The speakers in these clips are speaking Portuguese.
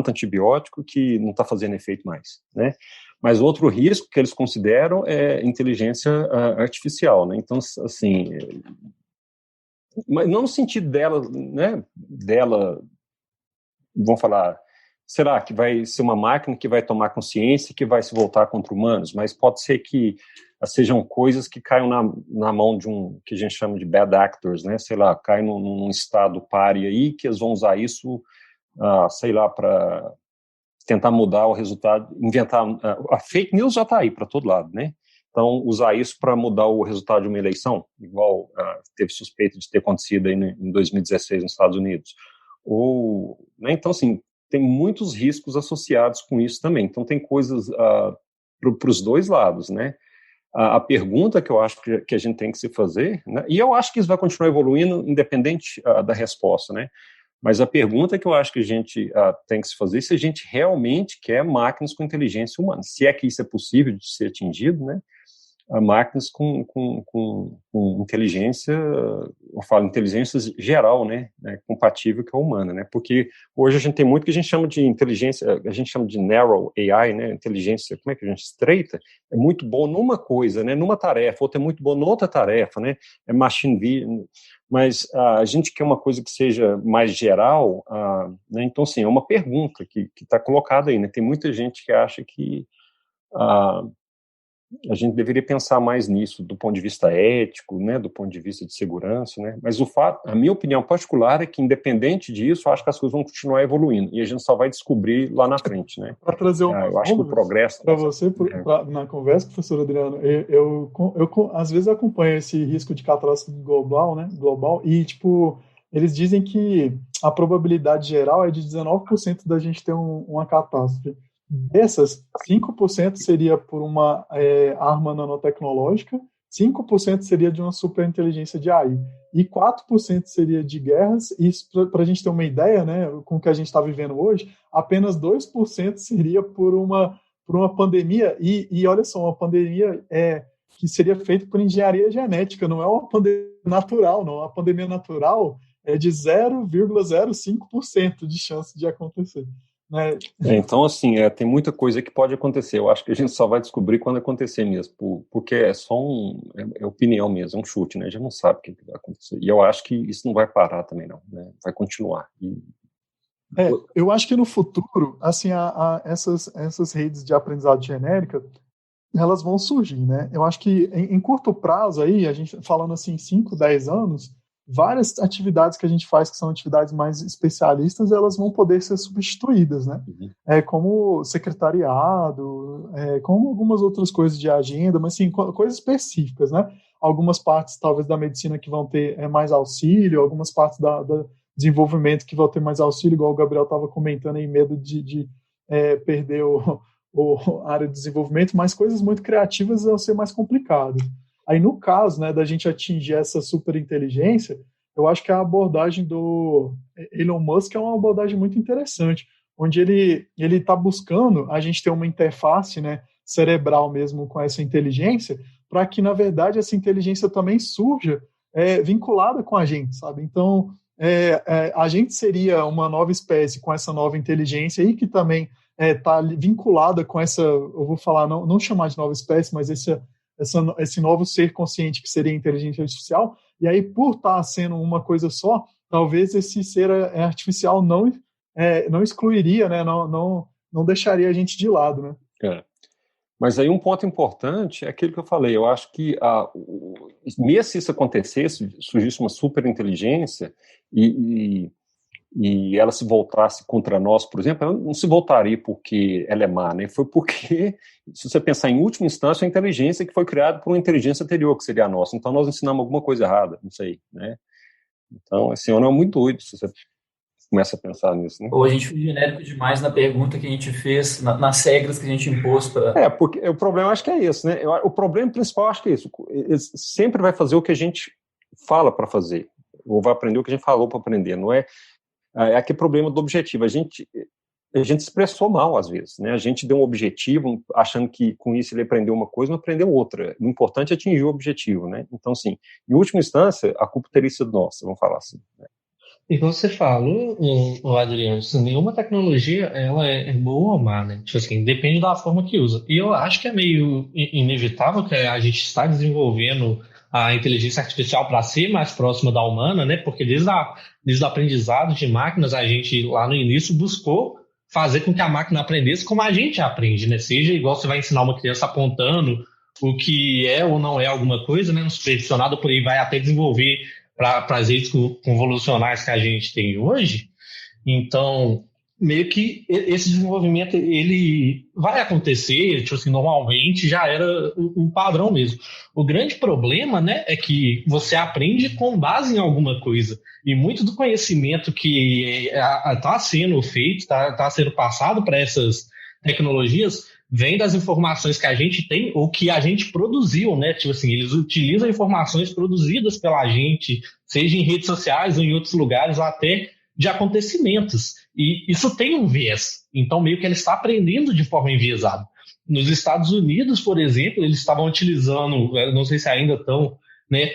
antibiótico que não está fazendo efeito mais, né? Mas outro risco que eles consideram é inteligência artificial, né? Então, assim, mas não no sentido dela, né? Vamos falar, será que vai ser uma máquina que vai tomar consciência e que vai se voltar contra humanos? Mas pode ser que sejam coisas que caiam na mão de que a gente chama de bad actors, né? Sei lá, cai num estado pária aí, que eles vão usar isso, sei lá, para tentar mudar o resultado, inventar... a fake news já está aí para todo lado, né? Então, usar isso para mudar o resultado de uma eleição, igual teve suspeita de ter acontecido aí em 2016 nos Estados Unidos. Né? Então, assim, tem muitos riscos associados com isso também. Então, tem coisas para os dois lados, né? A pergunta que eu acho que a gente tem que se fazer, né? E eu acho que isso vai continuar evoluindo independente da resposta, né? Mas a pergunta que eu acho que a gente tem que se fazer é se a gente realmente quer máquinas com inteligência humana. Se é que isso é possível de ser atingido, né? Máquinas com inteligência, eu falo inteligência geral, né, compatível com a humana, né, porque hoje a gente tem muito que a gente chama de inteligência, a gente chama de narrow AI, né, inteligência, como é que a gente estreita, é muito bom numa coisa, né, numa tarefa, outra é muito bom noutra tarefa, né, é machine vision, mas a gente quer uma coisa que seja mais geral, né, então, assim, é uma pergunta que está colocada aí, né, tem muita gente que acha que a gente deveria pensar mais nisso do ponto de vista ético, né, do ponto de vista de segurança, né, mas a minha opinião particular é que, independente disso, eu acho que as coisas vão continuar evoluindo e a gente só vai descobrir lá na frente, né. Para trazer eu acho que o progresso... Para você, na conversa, professor Adriano, eu às vezes acompanho esse risco de catástrofe global, né, e, tipo, eles dizem que a probabilidade geral é de 19% da gente ter uma catástrofe. Dessas, 5% seria por uma arma nanotecnológica, 5% seria de uma superinteligência de AI, e 4% seria de guerras, e para a gente ter uma ideia, né, com o que a gente está vivendo hoje, apenas 2% seria por uma pandemia, e olha só, uma pandemia que seria feita por engenharia genética, não é uma pandemia natural, não. A pandemia natural é de 0,05% de chance de acontecer. Né? Então, assim, tem muita coisa que pode acontecer. Eu acho que a gente só vai descobrir quando acontecer mesmo, porque é só opinião mesmo, é um chute, né? A gente não sabe o que vai acontecer. E eu acho que isso não vai parar também, não, né? Vai continuar. Eu acho que no futuro, assim, essas redes de aprendizado genérica, elas vão surgir, né? Eu acho que em curto prazo aí, a gente falando assim, 5, 10 anos, várias atividades que a gente faz, que são atividades mais especialistas, elas vão poder ser substituídas, né? Uhum. Como secretariado, como algumas outras coisas de agenda, mas sim, coisas específicas, né? Algumas partes, talvez, da medicina que vão ter mais auxílio, algumas partes da desenvolvimento que vão ter mais auxílio, igual o Gabriel estava comentando aí, medo de perder a área de desenvolvimento, mas coisas muito criativas vão ser mais complicadas. Aí, no caso, né, da gente atingir essa superinteligência, eu acho que a abordagem do Elon Musk é uma abordagem muito interessante, onde ele está buscando a gente ter uma interface, né, cerebral mesmo com essa inteligência, para que, na verdade, essa inteligência também surja vinculada com a gente, sabe? Então, a gente seria uma nova espécie com essa nova inteligência aí, que também está vinculada com essa, eu vou falar, não chamar de nova espécie, mas esse novo ser consciente que seria a inteligência artificial, e aí por estar sendo uma coisa só, talvez esse ser artificial não excluiria, né, não deixaria a gente de lado, né? Mas aí um ponto importante é aquilo que eu falei, eu acho que mesmo se isso acontecesse, surgisse uma superinteligência e ela se voltasse contra nós, por exemplo, ela não se voltaria porque ela é má, né? Foi porque, se você pensar em última instância, a inteligência que foi criada por uma inteligência anterior, que seria a nossa. Então, nós ensinamos alguma coisa errada, não sei, né? Então, esse ano é muito doido, se você começa a pensar nisso, né? Ou a gente foi genérico demais na pergunta que a gente fez, nas regras que a gente impôs para... porque o problema acho que é esse, né? O problema principal acho que é isso. Ele sempre vai fazer o que a gente fala para fazer, ou vai aprender o que a gente falou para aprender, não é? É aquele problema do objetivo. A gente expressou mal, às vezes, né? A gente deu um objetivo, achando que com isso ele aprendeu uma coisa, não aprendeu outra. O importante é atingir o objetivo, né? Então, assim, em última instância, a culpa teria sido nossa, vamos falar assim, né? Igual você falou, o Adriano, assim, nenhuma tecnologia ela é boa ou má, né? Tipo assim, depende da forma que usa. E eu acho que é meio inevitável que a gente está desenvolvendo a inteligência artificial para ser mais próxima da humana, né? Porque desde o aprendizado de máquinas, a gente lá no início buscou fazer com que a máquina aprendesse como a gente aprende, né? Seja igual você vai ensinar uma criança apontando o que é ou não é alguma coisa, né? Um supervisionado por aí vai até desenvolver para as redes convolucionais que a gente tem hoje. Então, meio que esse desenvolvimento ele vai acontecer, tipo assim, normalmente já era um padrão mesmo. O grande problema, né, é que você aprende com base em alguma coisa. E muito do conhecimento que está sendo feito, está sendo passado para essas tecnologias, vem das informações que a gente tem ou que a gente produziu, né? Tipo assim, eles utilizam informações produzidas pela gente, seja em redes sociais ou em outros lugares, ou até de acontecimentos. E isso tem um viés. Então, meio que ele está aprendendo de forma enviesada. Nos Estados Unidos, por exemplo, eles estavam utilizando, não sei se ainda estão, né,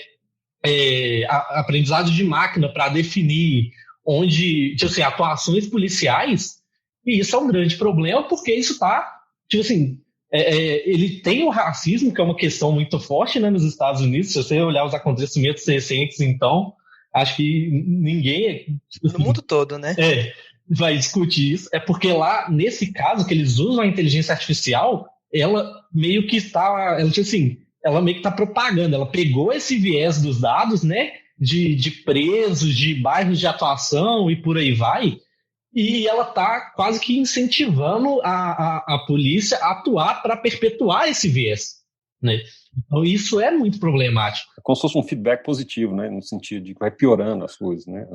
aprendizado de máquina para definir onde, tipo assim, atuações policiais, e isso é um grande problema, porque isso está, tipo assim, ele tem o racismo, que é uma questão muito forte, né, nos Estados Unidos. Se você olhar os acontecimentos recentes, então, acho que ninguém... No mundo todo, né? Vai discutir isso. É porque lá, nesse caso, que eles usam a inteligência artificial, ela meio que está... Ela meio que está propagando. Ela pegou esse viés dos dados, né, de presos, de bairros de atuação e por aí vai, e ela está quase que incentivando a polícia a atuar para perpetuar esse viés, né? Então isso é muito problemático. É como se fosse um feedback positivo, né? No sentido de que vai piorando as coisas, né?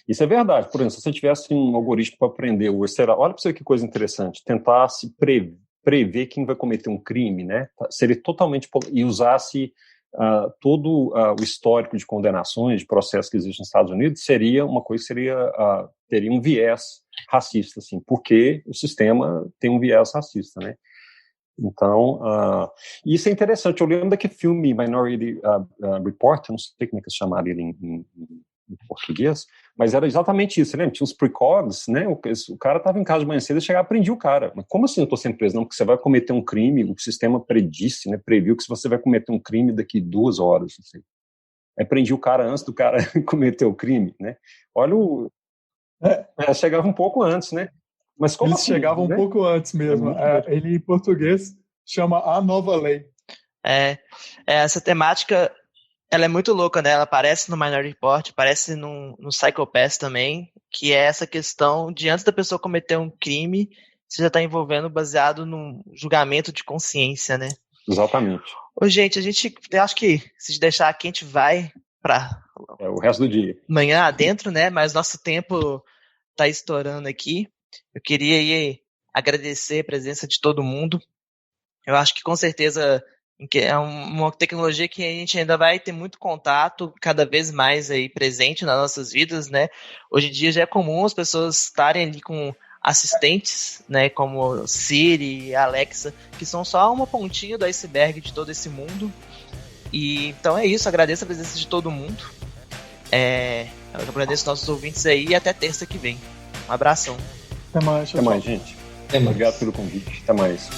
Isso é verdade. Por exemplo, se você tivesse um algoritmo para aprender, olha para você que coisa interessante, tentar se prever quem vai cometer um crime, né? Seria totalmente... E usasse todo o histórico de condenações, de processos que existem nos Estados Unidos, seria uma coisa que teria um viés racista, assim, porque o sistema tem um viés racista, né? Então, isso é interessante. Eu lembro daquele filme Minority Report, não sei como é que se chamaria ele em português, mas era exatamente isso, lembra? Tinha uns precogs, né? O cara estava em casa de manhã cedo e chegava e prendia o cara. Mas como assim eu estou sendo preso? Não, porque você vai cometer um crime, o sistema predisse, né? Previu que você vai cometer um crime daqui 2 horas. Assim. Aí prendia o cara antes do cara cometer o crime, né? Olha chegava um pouco antes, né? Mas como Eles assim, chegavam né? um pouco antes mesmo. Ele, em português, chama A Nova Lei. Essa temática, ela é muito louca, né? Ela aparece no Minority Report, aparece no Psycho Pass também, que é essa questão de antes da pessoa cometer um crime, você já está envolvendo baseado num julgamento de consciência, né? Exatamente. Ô, gente, eu acho que se deixar aqui, a gente vai para o resto do dia. Manhã adentro, né? Mas nosso tempo está estourando aqui. Eu queria aí agradecer a presença de todo mundo. Eu acho que com certeza é uma tecnologia que a gente ainda vai ter muito contato, cada vez mais aí presente nas nossas vidas, né? Hoje em dia já é comum as pessoas estarem ali com assistentes, né, como Siri, Alexa, que são só uma pontinha do iceberg de todo esse mundo. E então é isso, agradeço a presença de todo mundo. Eu agradeço aos nossos ouvintes aí e até terça que vem. Um abração. Até mais, gente. Obrigado pelo convite. Até mais.